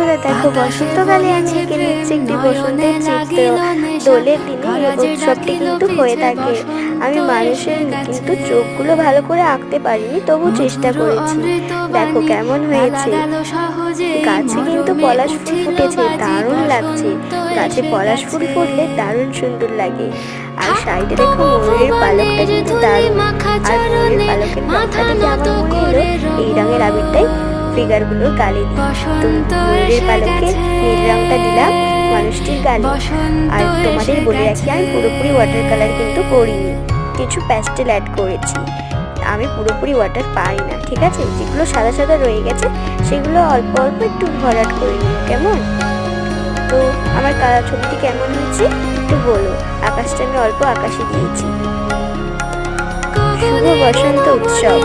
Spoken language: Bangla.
বন্ধুরা দেখো, বসন্তকালে আমি এঁকে নিচ্ছি একটি বসন্তের চিত্র। দোলের দিনে এই উৎসবটি কিন্তু হয়ে থাকে। আমি মানুষের কিন্তু চোখগুলো ভালো করে আঁকতে পারিনি, তবু চেষ্টা করেছি। দেখো কেমন হয়েছে। গাছে কিন্তু পলাশ ফুল ফুটেছে, দারুণ লাগছে। গাছে পলাশ ফুল ফুটলে দারুণ সুন্দর লাগে। আর সাইডে দেখো ময়ূরের পালকটা কিন্তু দারুণ। আর ময়ূরের পালকের রংটা দেখে আমার মনে এলো এই রঙের আবিরটাই ফিগারগুলোর গালে দিই। তো ময়ূরের পালকে নীল রংটা দিলাম মানুষটির গালে। আর তোমাদের বলে রাখি, আমি পুরোপুরি ওয়াটার কালার কিন্তু করিনি, কিছু প্যাস্টেল অ্যাড করেছি। আমি পুরোপুরি ওয়াটার পারি না, ঠিক আছে? যেগুলো সাদা সাদা রয়ে গেছে সেগুলো অল্প অল্প একটু ভরাট করে নিই, কেমন? তো আমার ছবিটি কেমন হয়েছে একটু বলো। আকাশটা আমি অল্প আকাশে দিয়েছি। শুভ বসন্ত উৎসব।